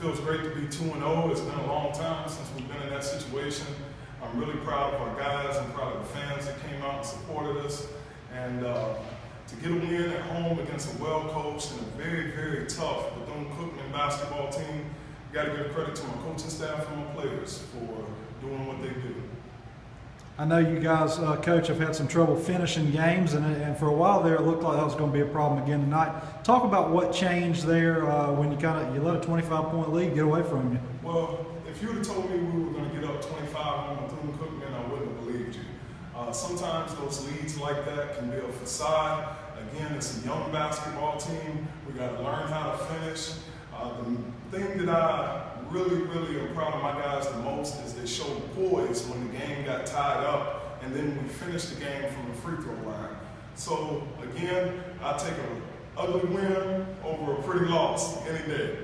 feels great to be 2-0. It's been a long time since we've been in that situation. I'm really proud of our guys. I'm proud of the fans that came out and supported us. And to get a win at home against a well-coached and a very, very tough Bethune-Cookman basketball team, you got to give credit to my coaching staff and my players for doing what they do. I know you guys, Coach, have had some trouble finishing games, and for a while there it looked like that was going to be a problem again tonight. Talk about what changed there when you let a 25-point lead get away from you. Well, if you would have told me we were going to get up 25 on Bethune-Cookman, I wouldn't have believed you. Sometimes those leads like that can be a facade. Again, it's a young basketball team. We got to learn how to finish. The thing that I really am proud of my guys the most is they showed poise when the game got tied up, and then we finished the game from the free throw line. So again, I take an ugly win over a pretty loss any day.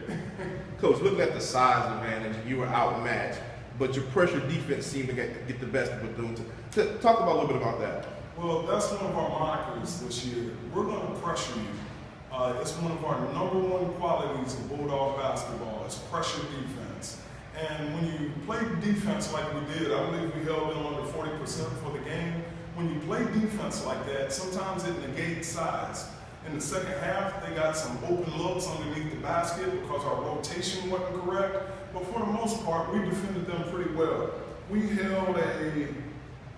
Coach, looking at the size advantage, you were outmatched, but your pressure defense seemed to get the best of Bethune. Talk about a little bit about that. Well, that's one of our monikers this year. We're going to pressure you. It's one of our #1 qualities of Bulldog basketball. It's pressure defense. And when you play defense like we did, I believe we held them under 40% for the game. When you play defense like that, sometimes it negates size. In the second half, they got some open looks underneath the basket because our rotation wasn't correct. But for the most part, we defended them pretty well. We held a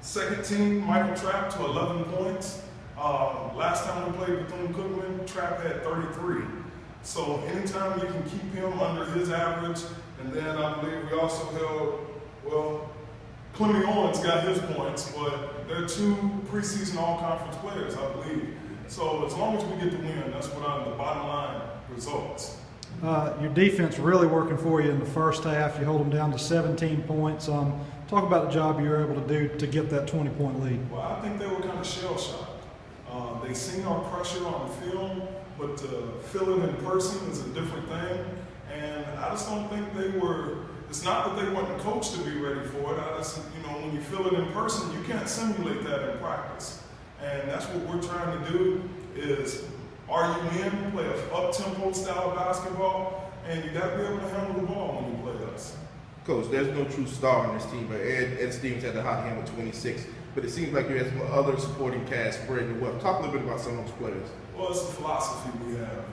second team, Michael Trapp, to 11 points. Last time we played Bethune-Cookman, Trapp had 33. So anytime you can keep him under his average, and then I believe we also held, well, Clemmy Owens got his points, but they're 2 preseason all-conference players, I believe. So as long as we get the win, that's what are the bottom line results. Your defense really working for you in the first half. You hold them down to 17 points. Talk about the job you were able to do to get that 20-point lead. Well, I think they were kind of shell-shocked. They seen our pressure on the film, but to feel it in person is a different thing. And I just don't think they were, it's not that they weren't coached to be ready for it. I just, when you feel it in person, you can't simulate that in practice. And that's what we're trying to do is, are you in, play an up-tempo style of basketball, and you got to be able to handle the ball when you play us. Coach, there's no true star on this team, but Ed Stevens had the hot hand with 26. But it seems like you have some other supporting cast spreading the wealth. Talk a little bit about some of those players. Well, it's a philosophy we have.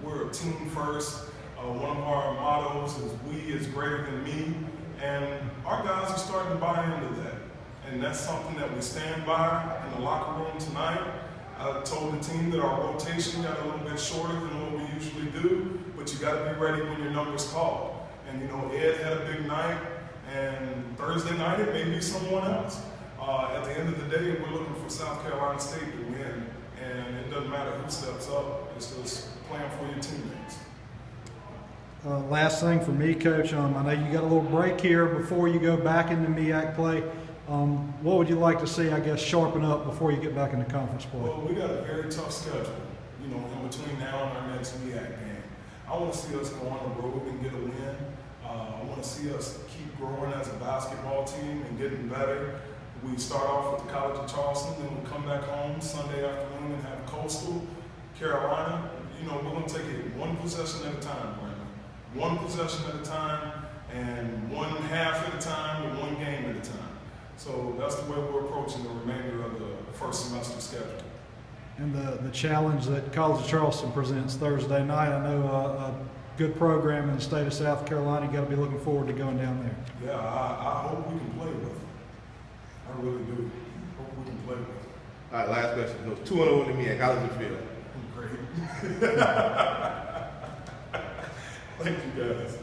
We're a team first. One of our mottos is "We is greater than me," and our guys are starting to buy into that. And that's something that we stand by in the locker room tonight. I told the team that our rotation got a little bit shorter than what we usually do, but you got to be ready when your number's called. And Ed had a big night, and Thursday night it may be someone else. At the end of the day, we're looking for South Carolina State to win, and it doesn't matter who steps up. It's just playing for your teammates. Last thing for me, Coach, I know you got a little break here before you go back into MEAC play. What would you like to see, I guess, sharpen up before you get back into conference play? Well, we got a very tough schedule, in between now and our next MEAC game. I want to see us go on the road and get a win. I want to see us keep growing as a basketball team and getting better. We start off with the College of Charleston, then we come back home Sunday afternoon and have Coastal Carolina. We're going to take it one possession at a time, Brandon. One possession at a time, and one half at a time, and one game at a time. So that's the way we're approaching the remainder of the first semester schedule. And the challenge that College of Charleston presents Thursday night, I know a good program in the state of South Carolina. You got to be looking forward to going down there. Yeah, I hope we can play with them. I really do. Hope we can play with them. All right, last question. It was 2-0 in the MEAC. How does it feel? Great. Thank you, guys.